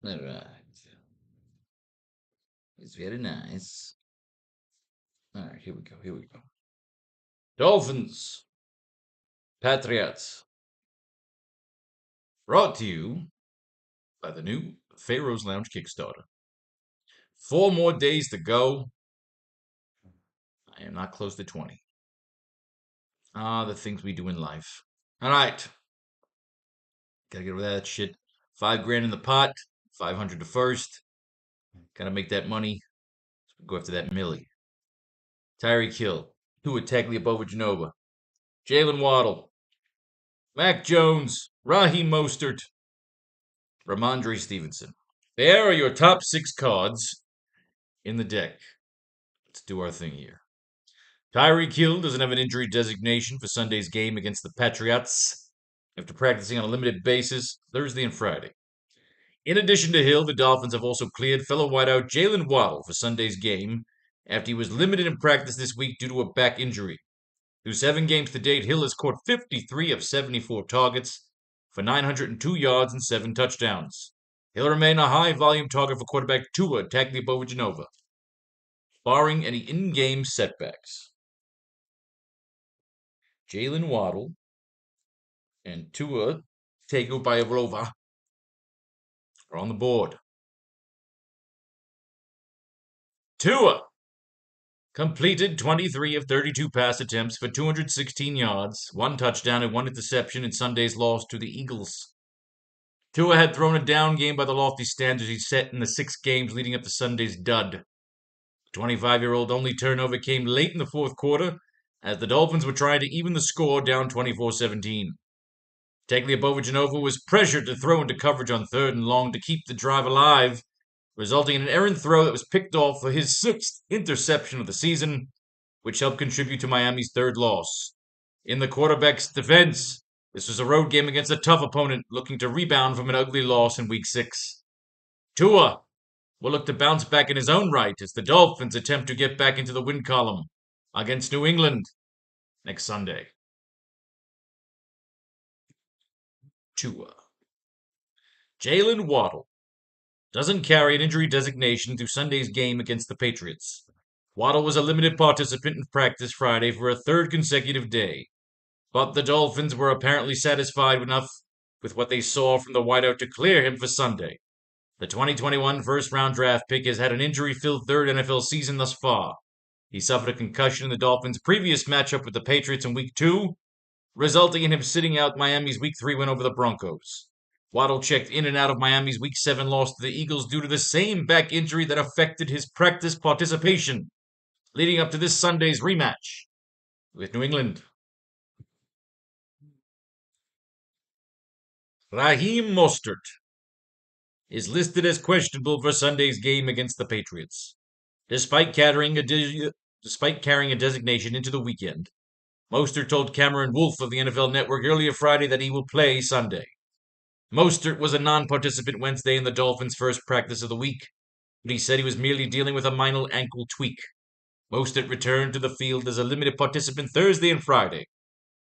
All right. It's very nice. All right, here we go. Here we go. Dolphins, Patriots. Brought to you by the new Faro's Lounge Kickstarter. 4 more days to go. I am not close to 20. Ah, the things we do in life. All right. Gotta get rid of that shit. 5 grand in the pot. 500 to first. Gotta make that money. Go after that Millie. Tyreek Hill. Tua Tagliabove-Genova. Jalen Waddle. Mac Jones. Raheem Mostert. Ramondre Stevenson. There are your top 6 cards in the deck. Let's do our thing here. Tyreek Hill doesn't have an injury designation for Sunday's game against the Patriots after practicing on a limited basis Thursday and Friday. In addition to Hill, the Dolphins have also cleared fellow wideout Jalen Waddle for Sunday's game after he was limited in practice this week due to a back injury. Through 7 games to date, Hill has caught 53 of 74 targets for 902 yards and 7 touchdowns. He'll remain a high-volume target for quarterback Tua Tagliabove-Genova, barring any in-game setbacks. Jalen Waddle and Tua Tagovailoa are on the board. Tua completed 23 of 32 pass attempts for 216 yards, 1 touchdown, and 1 interception in Sunday's loss to the Eagles. Tua had thrown a down game by the lofty standards he set in the 6 games leading up to Sunday's dud. The 25-year-old only turnover came late in the fourth quarter as the Dolphins were trying to even the score down 24-17. Tagliabove-Genova was pressured to throw into coverage on 3rd and long to keep the drive alive, resulting in an errant throw that was picked off for his 6th interception of the season, which helped contribute to Miami's 3rd loss. In the quarterback's defense, this was a road game against a tough opponent looking to rebound from an ugly loss in Week 6. Tua will look to bounce back in his own right as the Dolphins attempt to get back into the win column against New England next Sunday. Tua. Jalen Waddle doesn't carry an injury designation through Sunday's game against the Patriots. Waddle was a limited participant in practice Friday for a 3rd consecutive day, but the Dolphins were apparently satisfied enough with what they saw from the wideout to clear him for Sunday. The 2021 first-round draft pick has had an injury-filled 3rd NFL season thus far. He suffered a concussion in the Dolphins' previous matchup with the Patriots in Week 2, resulting in him sitting out Miami's Week 3 win over the Broncos. Waddle checked in and out of Miami's Week 7 loss to the Eagles due to the same back injury that affected his practice participation, leading up to this Sunday's rematch with New England. Raheem Mostert is listed as questionable for Sunday's game against the Patriots. Despite carrying a designation into the weekend, Mostert told Cameron Wolfe of the NFL Network earlier Friday that he will play Sunday. Mostert was a non-participant Wednesday in the Dolphins' first practice of the week, but he said he was merely dealing with a minor ankle tweak. Mostert returned to the field as a limited participant Thursday and Friday,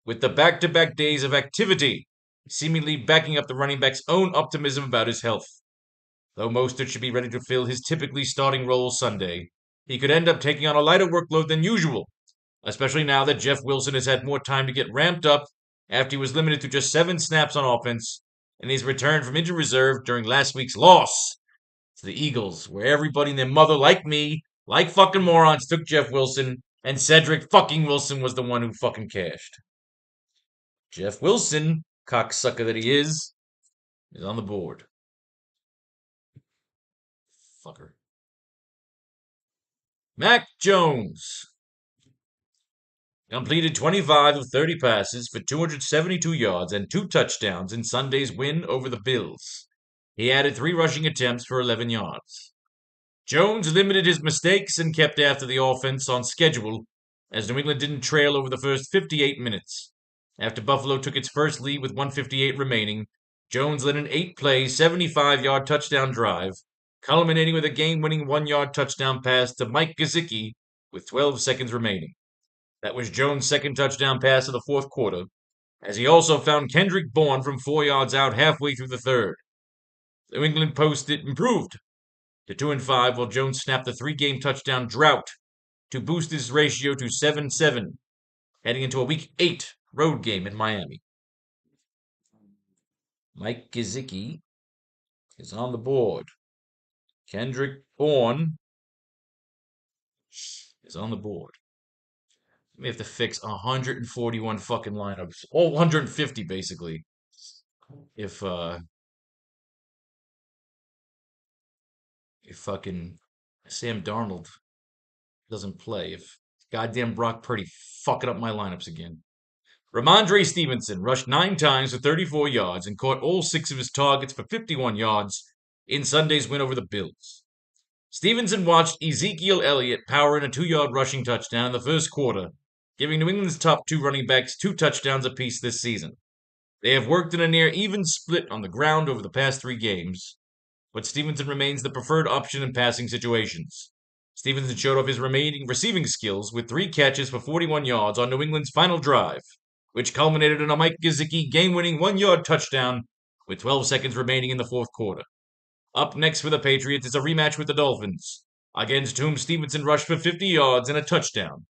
with the back-to-back days of activity seemingly backing up the running back's own optimism about his health. Though Mostert should be ready to fill his typically starting role Sunday, he could end up taking on a lighter workload than usual, especially now that Jeff Wilson has had more time to get ramped up after he was limited to just 7 snaps on offense, and he's returned from injured reserve during last week's loss to the Eagles, where everybody and their mother, like me, like fucking morons, took Jeff Wilson, and Cedric fucking Wilson was the one who fucking cashed. Jeff Wilson, cocksucker that he is on the board. Fucker. Mac Jones completed 25 of 30 passes for 272 yards and 2 touchdowns in Sunday's win over the Bills. He added 3 rushing attempts for 11 yards. Jones limited his mistakes and kept after the offense on schedule as New England didn't trail over the first 58 minutes. After Buffalo took its first lead with 1:58 remaining, Jones led an 8-play, 75-yard touchdown drive, culminating with a game-winning 1-yard touchdown pass to Mike Gesicki with 12 seconds remaining. That was Jones' second touchdown pass of the fourth quarter, as he also found Kendrick Bourne from 4 yards out halfway through the third. New England posted improved to 2-5, while Jones snapped the 3-game touchdown drought to boost his ratio to 7-7, heading into a Week 8 road game in Miami. Mike Gesicki is on the board. Kendrick Bourne is on the board. We have to fix 141 fucking lineups. Oh, 150 basically. If fucking Sam Darnold doesn't play, if goddamn Brock Purdy fucking up my lineups again. Ramondre Stevenson rushed 9 times for 34 yards and caught all 6 of his targets for 51 yards in Sunday's win over the Bills. Stevenson watched Ezekiel Elliott power in a 2-yard rushing touchdown in the first quarter, giving New England's top 2 running backs 2 touchdowns apiece this season. They have worked in a near even split on the ground over the past 3 games, but Stevenson remains the preferred option in passing situations. Stevenson showed off his remaining receiving skills with 3 catches for 41 yards on New England's final drive, which culminated in a Mike Gesicki game-winning 1-yard touchdown with 12 seconds remaining in the fourth quarter. Up next for the Patriots is a rematch with the Dolphins, against whom Stevenson rushed for 50 yards and a touchdown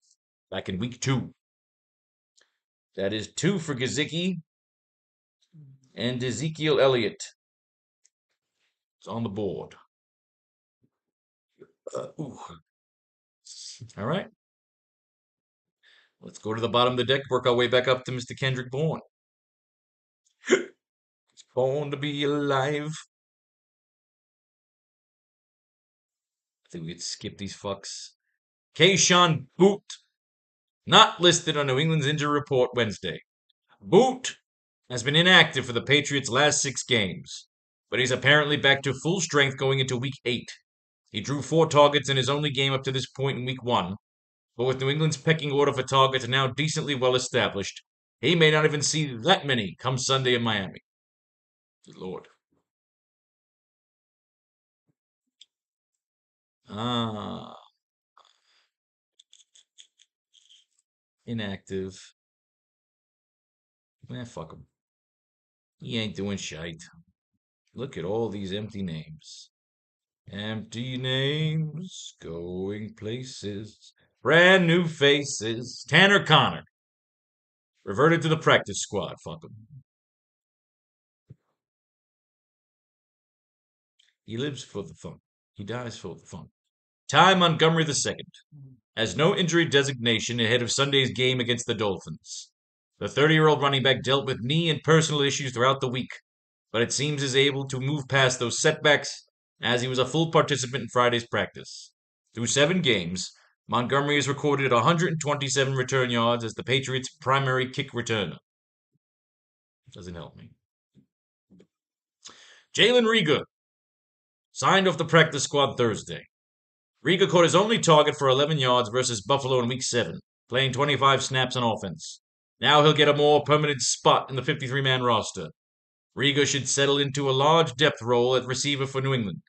back in Week 2. That is 2 for Gesicki and Ezekiel Elliott is on the board. All right. Let's go to the bottom of the deck, work our way back up to Mr. Kendrick Bourne. He's born to be alive. I think we could skip these fucks. Keyshawn Boot, not listed on New England's injury report Wednesday. Boot has been inactive for the Patriots' last 6 games, but he's apparently back to full strength going into Week 8. He drew 4 targets in his only game up to this point in Week 1, but with New England's pecking order for targets now decently well established, he may not even see that many come Sunday in Miami. Good Lord. Inactive. Man, fuck him. He ain't doing shite. Look at all these empty names. Empty names, going places, brand new faces. Tanner Connor. Reverted to the practice squad, fuck him. He lives for the fun. He dies for the fun. Ty Montgomery II has no injury designation ahead of Sunday's game against the Dolphins. The 30-year-old running back dealt with knee and personal issues throughout the week, but it seems is able to move past those setbacks as he was a full participant in Friday's practice. Through 7 games, Montgomery has recorded 127 return yards as the Patriots' primary kick returner. Doesn't help me. Jalen Reagor signed off the practice squad Thursday. Reagor caught his only target for 11 yards versus Buffalo in Week 7, playing 25 snaps on offense. Now he'll get a more permanent spot in the 53-man roster. Reagor should settle into a large depth role at receiver for New England.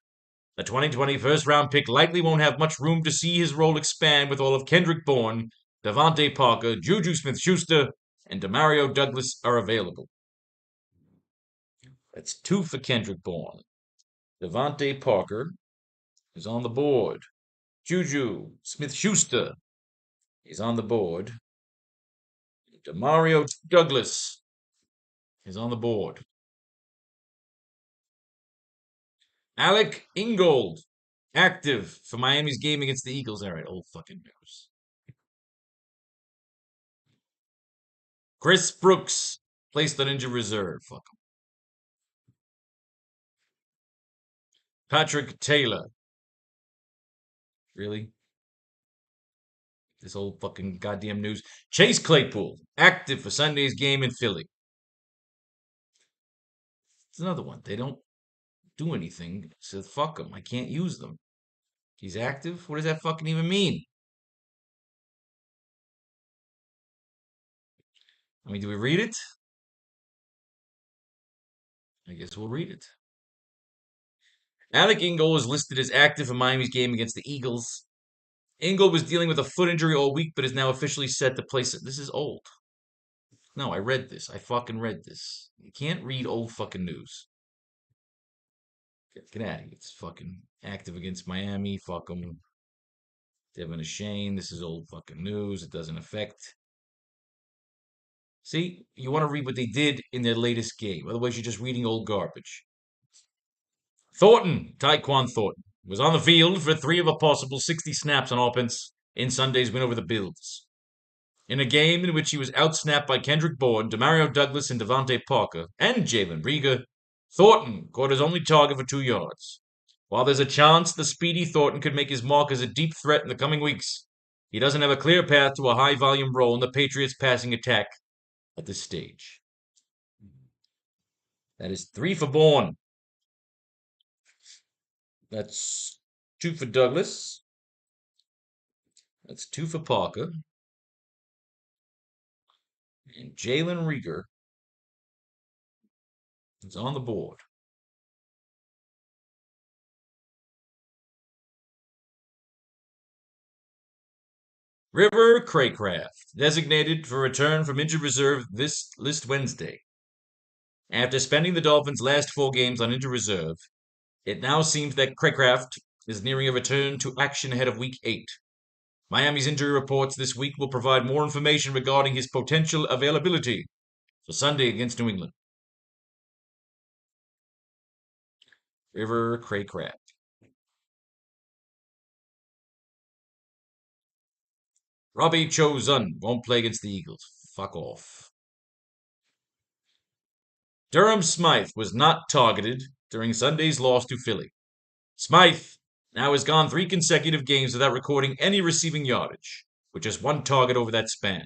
The 2020 first-round pick likely won't have much room to see his role expand with all of Kendrick Bourne, Devontae Parker, Juju Smith-Schuster, and Demario Douglas are available. That's 2 for Kendrick Bourne. Devontae Parker is on the board. Juju Smith-Schuster is on the board. Demario Douglas is on the board. Alec Ingold, active for Miami's game against the Eagles. All right, old fucking news. Chris Brooks, placed on injured reserve. Fuck him. Patrick Taylor. Really? This old fucking goddamn news. Chase Claypool, active for Sunday's game in Philly. It's another one. They don't do anything. So fuck them. I can't use them. He's active? What does that fucking even mean? I mean, do we read it? I guess we'll read it. Alec Ingold is listed as active in Miami's game against the Eagles. Ingold was dealing with a foot injury all week, but is now officially set to place it. This is old. No, I read this. I fucking read this. You can't read old fucking news. Get out of here. It's fucking active against Miami. Fuck them. Devin and Shane. This is old fucking news. It doesn't affect. See, you want to read what they did in their latest game. Otherwise, you're just reading old garbage. Tyquan Thornton, was on the field for 3 of a possible 60 snaps on offense in Sunday's win over the Bills. In a game in which he was outsnapped by Kendrick Bourne, Demario Douglas, and Devontae Parker, and Jalen Reagor, Thornton caught his only target for 2 yards. While there's a chance the speedy Thornton could make his mark as a deep threat in the coming weeks, he doesn't have a clear path to a high-volume role in the Patriots' passing attack at this stage. That is 3 for Bourne. That's 2 for Douglas. That's 2 for Parker. And Jalen Reagor is on the board. River Craycraft, designated for return from injured reserve this list Wednesday. After spending the Dolphins' last 4 games on injured reserve, it now seems that Craycraft is nearing a return to action ahead of Week 8. Miami's injury reports this week will provide more information regarding his potential availability for Sunday against New England. River Craycraft. Robbie Chosun won't play against the Eagles. Fuck off. Durham Smythe was not targeted during Sunday's loss to Philly. Smythe now has gone 3 consecutive games without recording any receiving yardage, with just 1 target over that span.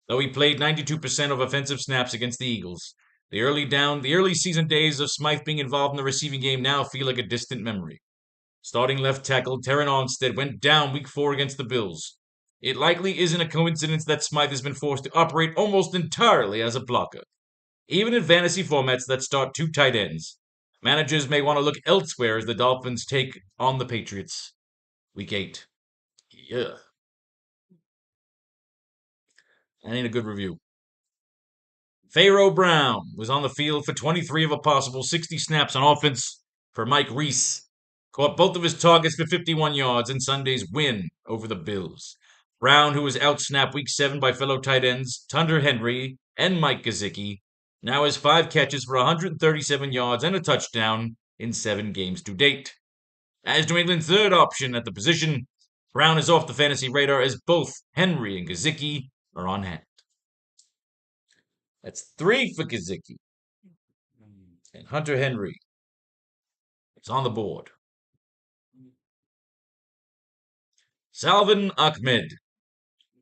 Though he played 92% of offensive snaps against the Eagles, the early season days of Smythe being involved in the receiving game now feel like a distant memory. Starting left tackle Terran Armstead went down Week 4 against the Bills. It likely isn't a coincidence that Smythe has been forced to operate almost entirely as a blocker. Even in fantasy formats that start 2 tight ends, managers may want to look elsewhere as the Dolphins take on the Patriots. Week 8. Yeah. That ain't a good review. Faro Brown was on the field for 23 of a possible 60 snaps on offense for Mike Reese. Caught both of his targets for 51 yards in Sunday's win over the Bills. Brown, who was outsnapped Week 7 by fellow tight ends Hunter Henry and Mike Gesicki, now has 5 catches for 137 yards and a touchdown in 7 games to date. As New England's third option at the position, Brown is off the fantasy radar as both Henry and Gesicki are on hand. That's 3 for Gesicki. And Hunter Henry is on the board. Salvin Ahmed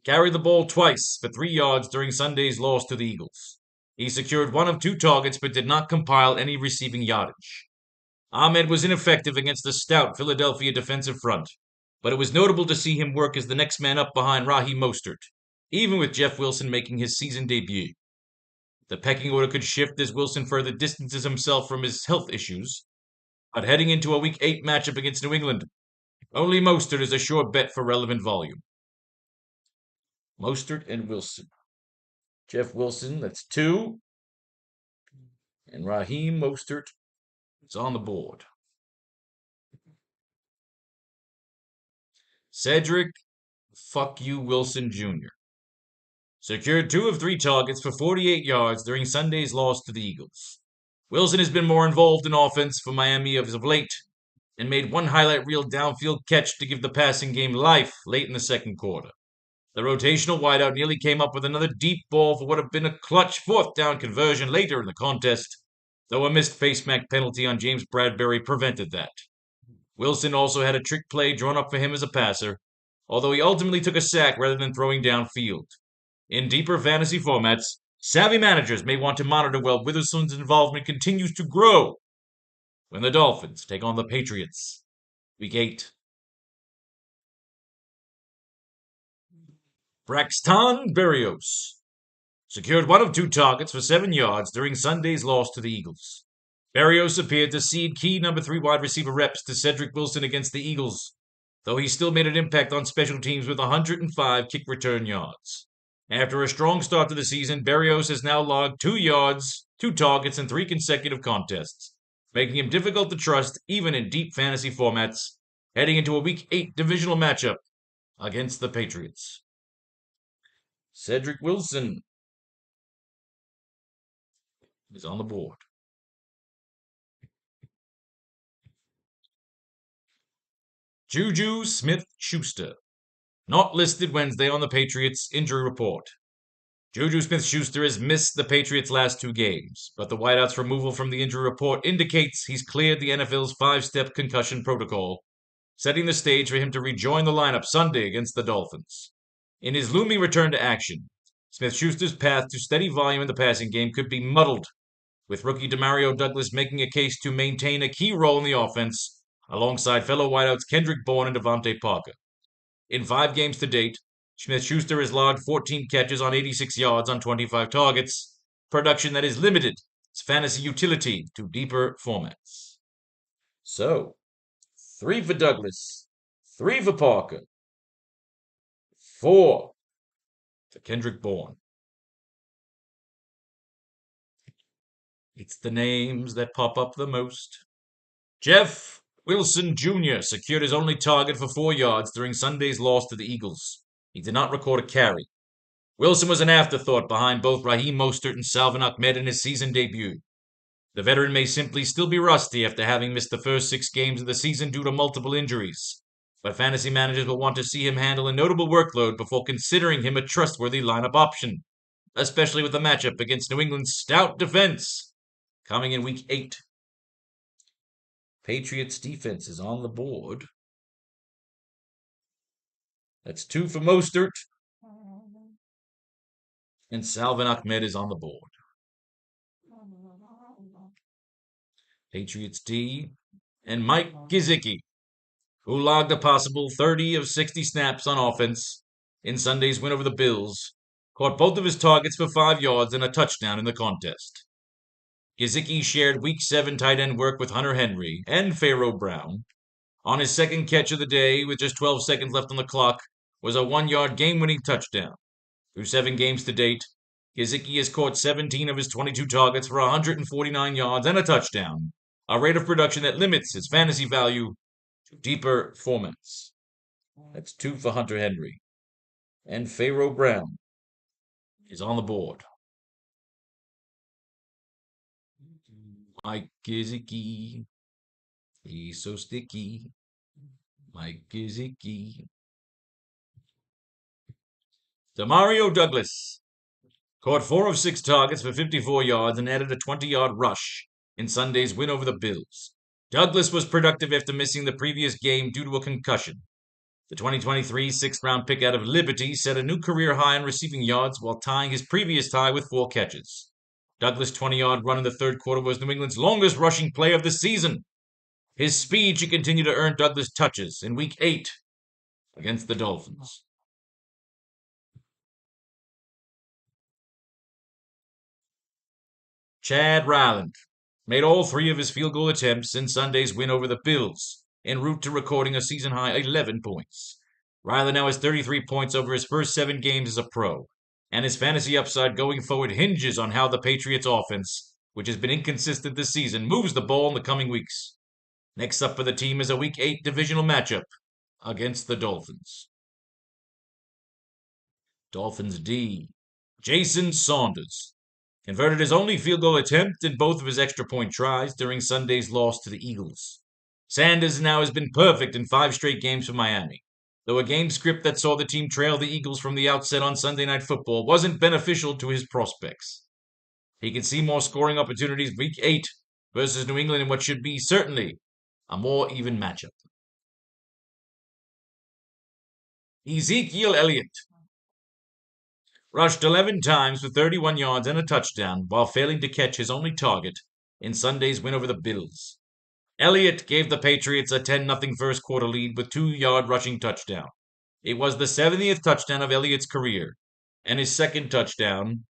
carried the ball twice for 3 yards during Sunday's loss to the Eagles. He secured 1 of 2 targets but did not compile any receiving yardage. Ahmed was ineffective against the stout Philadelphia defensive front, but it was notable to see him work as the next man up behind Raheem Mostert, even with Jeff Wilson making his season debut. The pecking order could shift as Wilson further distances himself from his health issues, but heading into a Week 8 matchup against New England, only Mostert is a sure bet for relevant volume. Mostert and Wilson. Jeff Wilson, that's 2. And Raheem Mostert is on the board. Cedric Fuck You Wilson Jr. secured 2 of 3 targets for 48 yards during Sunday's loss to the Eagles. Wilson has been more involved in offense for Miami as of late and made 1 highlight reel downfield catch to give the passing game life late in the second quarter. The rotational wideout nearly came up with another deep ball for what would have been a clutch 4th down conversion later in the contest, though a missed face mask penalty on James Bradbury prevented that. Wilson also had a trick play drawn up for him as a passer, although he ultimately took a sack rather than throwing downfield. In deeper fantasy formats, savvy managers may want to monitor while Witherspoon's involvement continues to grow when the Dolphins take on the Patriots. Week 8. Braxton Berrios secured 1 of 2 targets for 7 yards during Sunday's loss to the Eagles. Berrios appeared to cede key number 3 wide receiver reps to Cedric Wilson against the Eagles, though he still made an impact on special teams with 105 kick return yards. After a strong start to the season, Berrios has now logged 2 yards, 2 targets in 3 consecutive contests, making him difficult to trust even in deep fantasy formats, heading into a Week 8 divisional matchup against the Patriots. Cedric Wilson is on the board. Juju Smith-Schuster, not listed Wednesday on the Patriots injury report. Juju Smith-Schuster has missed the Patriots' last 2 games, but the wideout's removal from the injury report indicates he's cleared the NFL's 5-step concussion protocol, setting the stage for him to rejoin the lineup Sunday against the Dolphins. In his looming return to action, Smith-Schuster's path to steady volume in the passing game could be muddled, with rookie Demario Douglas making a case to maintain a key role in the offense alongside fellow wideouts Kendrick Bourne and Devontae Parker. In 5 games to date, Smith-Schuster has logged 14 catches on 86 yards on 25 targets, production that has limited its fantasy utility to deeper formats. So, 3 for Douglas, 3 for Parker, 4 for Kendrick Bourne. It's the names that pop up the most. Jeff Wilson Jr. secured his only target for 4 yards during Sunday's loss to the Eagles. He did not record a carry. Wilson was an afterthought behind both Raheem Mostert and Salvon Ahmed in his season debut. The veteran may simply still be rusty after having missed the first 6 games of the season due to multiple injuries, but fantasy managers will want to see him handle a notable workload before considering him a trustworthy lineup option, especially with the matchup against New England's stout defense coming in Week 8. Patriots defense is on the board. That's 2 for Mostert. And Salvon Ahmed is on the board. Patriots D and Mike Gesicki, who logged a possible 30 of 60 snaps on offense in Sunday's win over the Bills, caught both of his targets for 5 yards and a touchdown in the contest. Gesicki shared Week 7 tight end work with Hunter Henry and Faro Brown. On his second catch of the day, with just 12 seconds left on the clock, was a 1-yard game-winning touchdown. Through 7 games to date, Gesicki has caught 17 of his 22 targets for 149 yards and a touchdown, a rate of production that limits his fantasy value to deeper formats. That's 2 for Hunter Henry. And Faro Brown is on the board. Mike Gesicki, he's so sticky. Mike Gesicki. Demario Douglas caught 4 of 6 targets for 54 yards and added a 20-yard rush in Sunday's win over the Bills. Douglas was productive after missing the previous game due to a concussion. The 2023 6th-round pick out of Liberty set a new career high in receiving yards while tying his previous tie with 4 catches. Douglas' 20-yard run in the third quarter was New England's longest rushing play of the season. His speed should continue to earn Douglas touches in Week 8 against the Dolphins. Chad Ryland made all 3 of his field goal attempts in Sunday's win over the Bills, en route to recording a season-high 11 points. Ryland now has 33 points over his first 7 games as a pro, and his fantasy upside going forward hinges on how the Patriots' offense, which has been inconsistent this season, moves the ball in the coming weeks. Next up for the team is a Week 8 divisional matchup against the Dolphins. Dolphins D. Jason Saunders converted his only field goal attempt in both of his extra point tries during Sunday's loss to the Eagles. Sanders now has been perfect in 5 straight games for Miami, though a game script that saw the team trail the Eagles from the outset on Sunday Night Football wasn't beneficial to his prospects. He can see more scoring opportunities Week 8 versus New England in what should be certainly a more even matchup. Ezekiel Elliott rushed 11 times for 31 yards and a touchdown while failing to catch his only target in Sunday's win over the Bills. Elliott gave the Patriots a 10-0 first quarter lead with 2-yard rushing touchdown. It was the 70th touchdown of Elliott's career and his second touchdown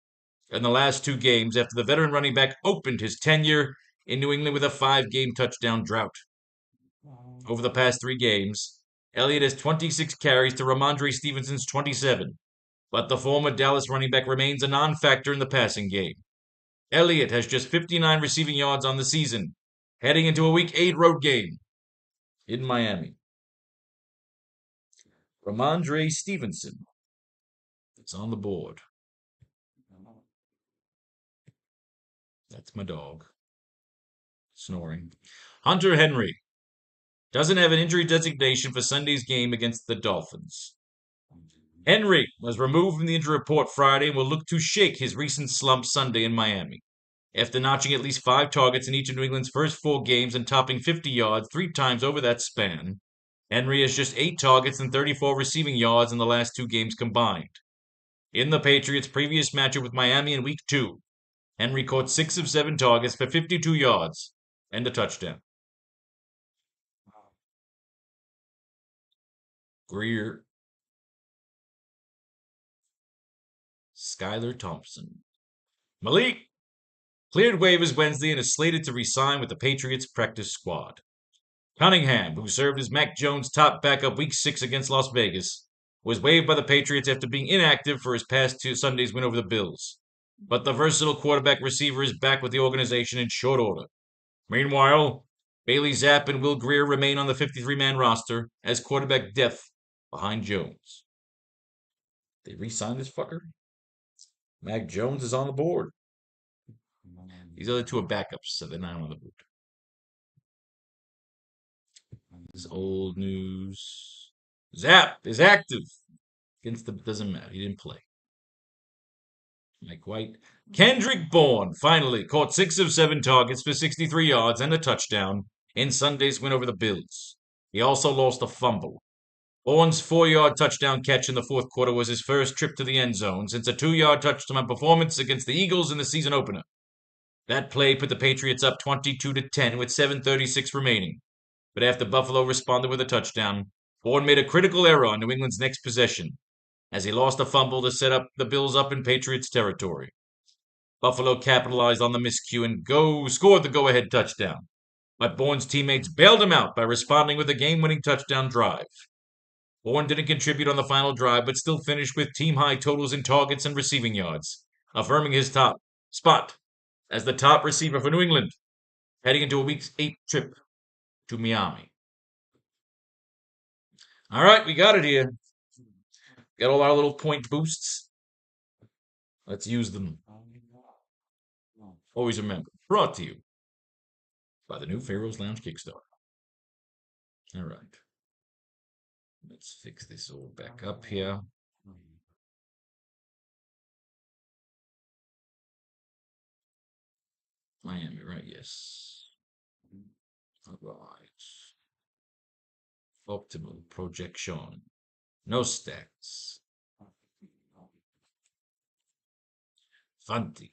in the last 2 games after the veteran running back opened his tenure in New England with a 5-game touchdown drought. Over the past 3 games, Elliott has 26 carries to Ramondre Stevenson's 27, but the former Dallas running back remains a non-factor in the passing game. Elliott has just 59 receiving yards on the season, heading into a Week 8 road game in Miami. Ramondre Stevenson is on the board. That's my dog snoring. Hunter Henry doesn't have an injury designation for Sunday's game against the Dolphins. Henry was removed from the injury report Friday and will look to shake his recent slump Sunday in Miami. After notching at least 5 targets in each of New England's first 4 games and topping 50 yards 3 times over that span, Henry has just 8 targets and 34 receiving yards in the last 2 games combined. In the Patriots' previous matchup with Miami in Week 2, Henry caught 6 of 7 targets for 52 yards and a touchdown. Greer. Skylar Thompson. Malik cleared waivers Wednesday and is slated to re-sign with the Patriots practice squad. Cunningham, who served as Mac Jones' top backup Week 6 against Las Vegas, was waived by the Patriots after being inactive for his past 2 Sunday's win over the Bills. But the versatile quarterback receiver is back with the organization in short order. Meanwhile, Bailey Zapp and Will Greer remain on the 53-man roster as quarterback depth behind Jones. They re-signed this fucker? Mac Jones is on the board. These other 2 are backups, so they're not on the board. This is old news. Zapp is active against the. Doesn't matter. He didn't play. Mike White. Kendrick Bourne finally caught 6 of 7 targets for 63 yards and a touchdown in Sunday's win over the Bills. He also lost a fumble. Bourne's 4-yard touchdown catch in the fourth quarter was his first trip to the end zone since a 2-yard touchdown performance against the Eagles in the season opener. That play put the Patriots up 22-10 with 7:36 remaining. But after Buffalo responded with a touchdown, Bourne made a critical error on New England's next possession, as he lost a fumble to set up the Bills up in Patriots territory. Buffalo capitalized on the miscue and scored the go-ahead touchdown. But Bourne's teammates bailed him out by responding with a game-winning touchdown drive. Bourne didn't contribute on the final drive, but still finished with team-high totals in targets and receiving yards, affirming his top spot as the top receiver for New England, heading into a Week 8 trip to Miami. All right, we got it here. Got all our little point boosts. Let's use them. Always remember, brought to you by the new Pharaoh's Lounge Kickstarter. All right. Let's fix this all back up here. Miami, right? Yes. All right. Optimal projection. No stats. Fanti.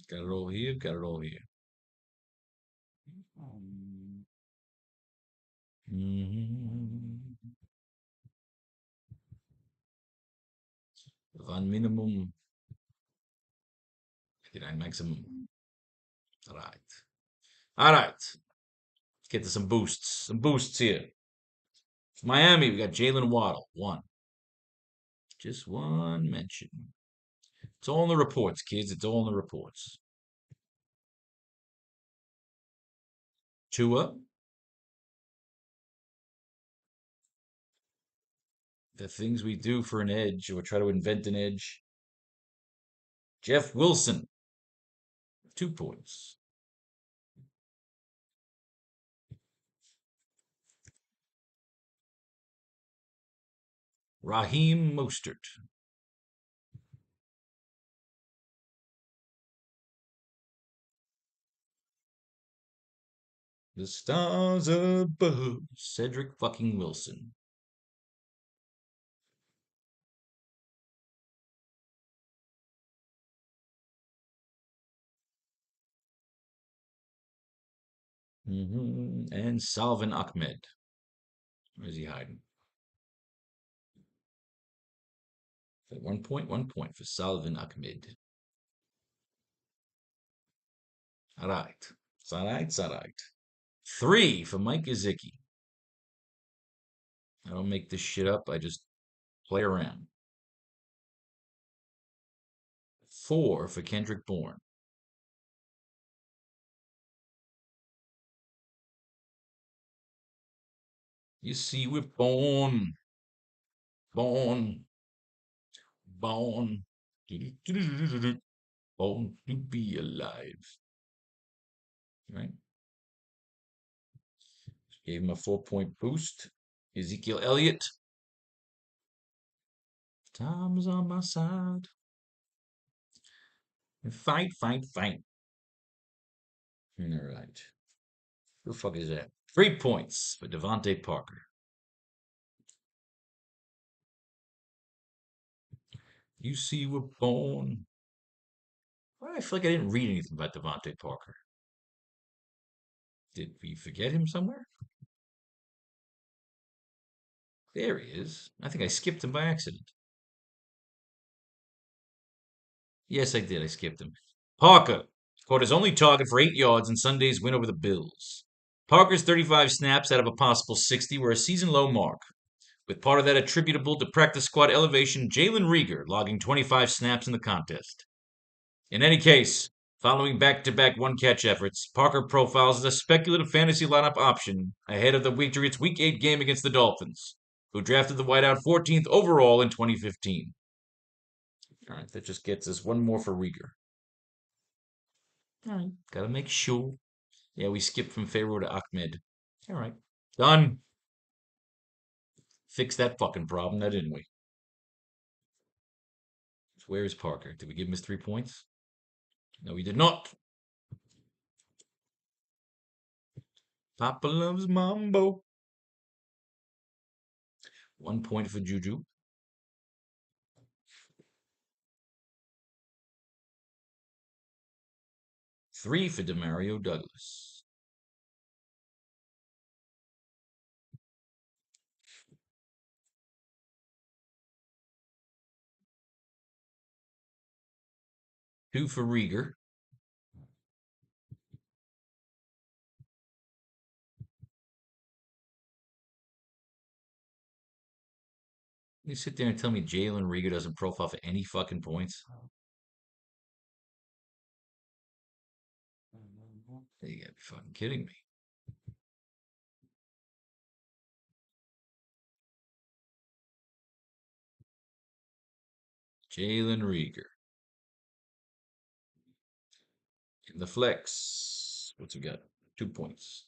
Got it all here. Got it all here. Van minimum. Ein maximum. All right. All right. Let's get to some boosts. Some boosts here. For Miami, we got Jalen Waddle, 1. Just 1 mention. It's all in the reports, kids. It's all in the reports. Tua. The things we do for an edge or try to invent an edge. Jeff Wilson, 2 points. Raheem Mostert. The stars above. Cedric fucking Wilson. And Salvin Ahmed. Where's he hiding? 1 point, 1 point for Salvin Ahmed. All right. It's all right. It's all right. 3 for Mike Gesicki. I don't make this shit up. I just play around. 4 for Kendrick Bourne. You see, we're born, born, born, born to be alive. Right? Gave him a 4-point boost. Ezekiel Elliott. Time is on my side. Fight, fight, fight. All right. Who the fuck is that? 3 points for Devontae Parker. You see, we're born. Why do I feel like I didn't read anything about Devontae Parker? Did we forget him somewhere? There he is. I think I skipped him by accident. Yes, I did. I skipped him. Parker caught his only target for 8 yards in Sunday's win over the Bills. Parker's 35 snaps out of a possible 60 were a season low mark, with part of that attributable to practice squad elevation Jalen Rieger logging 25 snaps in the contest. In any case, following back-to-back one-catch efforts, Parker profiles as a speculative fantasy lineup option ahead of the Patriots' Week 8 game against the Dolphins, who drafted the wideout 14th overall in 2015. All right, that just gets us one more for Rieger. All right, gotta make sure. Yeah, we skipped from Faro to Ahmed. All right, done. Fix that fucking problem, now didn't we? So where is Parker? Did we give him his 3 points? No, we did not. Papa loves Mambo. 1 point for Juju. 3 for Demario Douglas. Two for Rieger. You sit there and tell me Jalen Rieger doesn't profile for any fucking points? You gotta be fucking kidding me. Jalen Rieger. In the flex. What's he got? 2 points.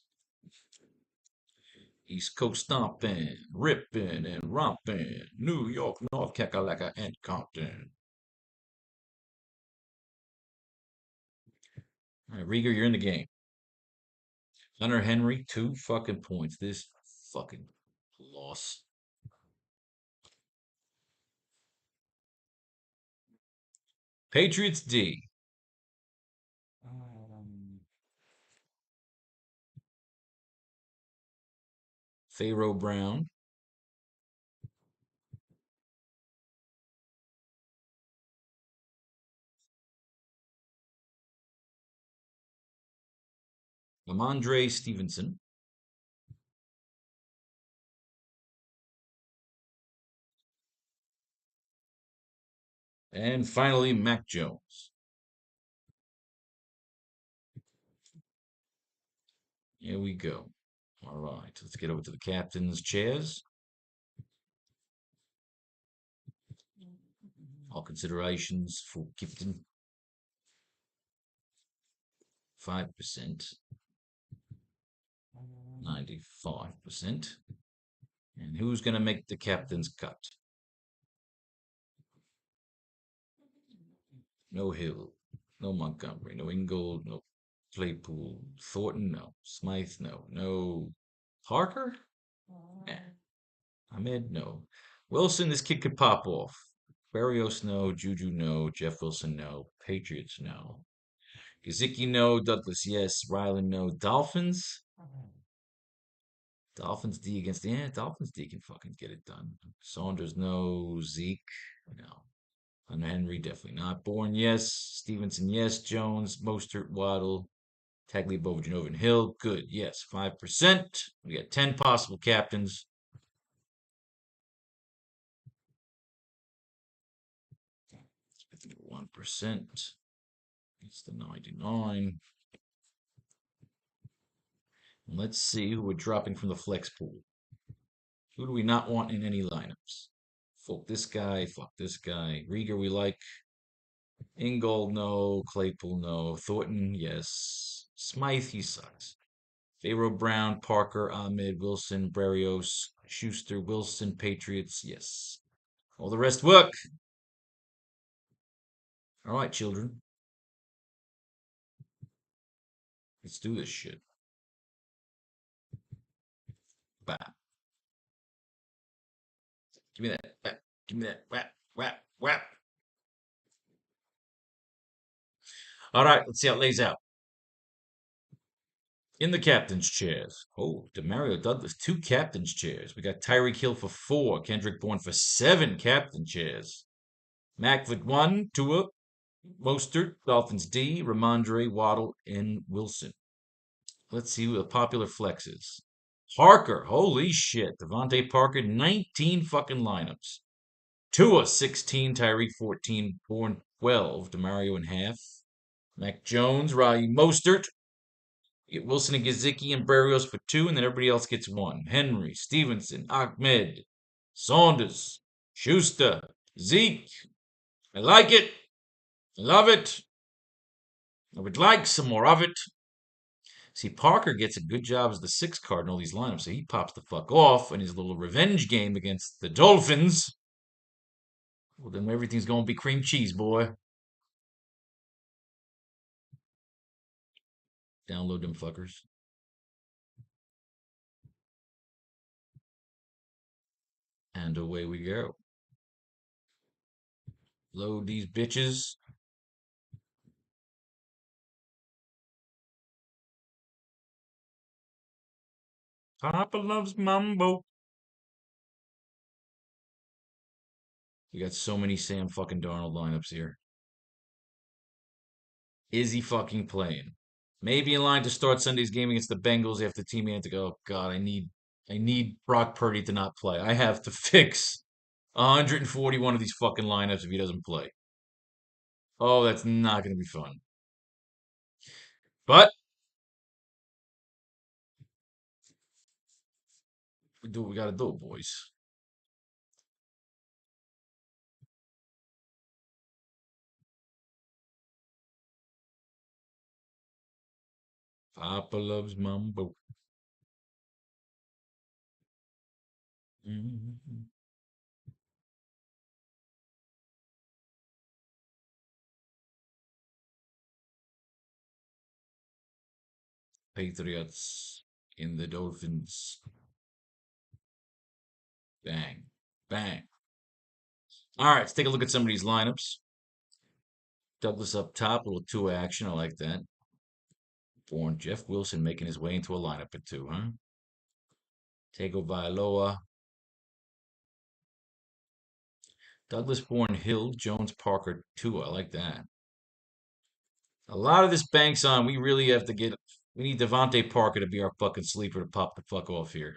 East Coast stomping, ripping, and romping. New York, North Kakalaka, and Compton. All right, Rieger, you're in the game. Hunter Henry, 2 fucking points. This fucking loss. Patriots D. Faro Brown. Lamondre Stevenson. And finally, Mac Jones. Here we go. All right, let's get over to the captain's chairs. All considerations for Captain. 5%. 95%. And who's going to make the captain's cut? No Hill, no Montgomery, no Ingold, no Claypool, Thornton, no. Smythe, no. No Parker? Nah. Ahmed, no. Wilson, this kid could pop off. Barrios, no. Juju, no. Jeff Wilson, no. Patriots, no. Gesicki, no. Douglas, yes. Ryland, no. Dolphins? Dolphins D against the Dolphins D can fucking get it done. Saunders, no. Zeke, no. Hunter Henry, definitely not. Bourne, yes. Stevenson, yes. Jones, Mostert, Waddle, Tagliabue, Genovan Hill, good, yes. 5%. We got 10 possible captains. 1%. It's the 99. Let's see who we're dropping from the flex pool. Who do we not want in any lineups? Fuck this guy. Fuck this guy. Rieger, we like. Ingold, no. Claypool, no. Thornton, yes. Smythe, he sucks. Faro, Brown, Parker, Ahmed, Wilson, Barrios, Schuster, Wilson, Patriots, yes. All the rest work. All right, children. Let's do this shit. Bah. Give me that. Bah. Give me that. Whap, whap, whap. All right, let's see how it lays out. In the captain's chairs. Oh, Demario Douglas, 2 captain's chairs. We got Tyreek Hill for 4, Kendrick Bourne for 7 captain chairs. Mac for 1, Tua, Mostert, Dolphins D, Ramondre, Waddle, and Wilson. Let's see what the popular flex is. Parker, holy shit. Devontae Parker, 19 fucking lineups. Tua, 16, Tyreek, 14, Bourne, 12, Demario in half. Mac Jones, Raheem Mostert, you get Wilson and Gesicki and Barrios for 2, and then everybody else gets 1. Henry, Stevenson, Ahmed, Saunders, Schuster, Zeke. I like it. I love it. I would like some more of it. See, Parker gets a good job as the 6 card in all these lineups, so he pops the fuck off in his little revenge game against the Dolphins. Well, then everything's going to be cream cheese, boy. Download them fuckers. And away we go. Load these bitches. Papa loves mambo. We got so many Sam fucking Darnold lineups here. Is he fucking playing? Maybe in line to start Sunday's game against the Bengals after Team had to go, oh God, I need Brock Purdy to not play. I have to fix 141 of these fucking lineups if he doesn't play. Oh, that's not going to be fun. But we do what we got to do, boys. Papa loves mambo. Mhm. Patriots in the Dolphins. Bang. Bang. All right, let's take a look at some of these lineups. Douglas up top, a little 2 action. I like that. Born Jeff Wilson making his way into a lineup at 2, huh? Tego Vailoa. Douglas Bourne Hill, Jones Parker 2. I like that. A lot of this banks on we really have to get. We need Devontae Parker to be our fucking sleeper to pop the fuck off here.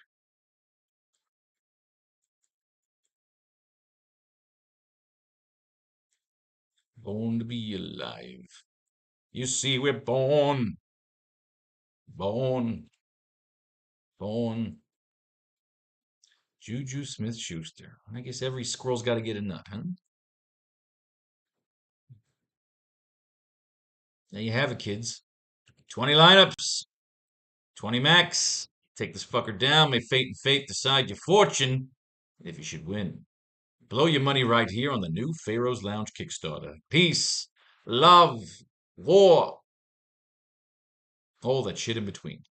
Born to be alive. You see, we're born. Born. Born. Juju Smith Schuster. I guess every squirrel's got to get a nut, huh? There you have it, kids. 20 lineups. 20 max. Take this fucker down. May fate and fate decide your fortune if you should win. Blow your money right here on the new Pharaoh's Lounge Kickstarter. Peace, love, war, all that shit in between.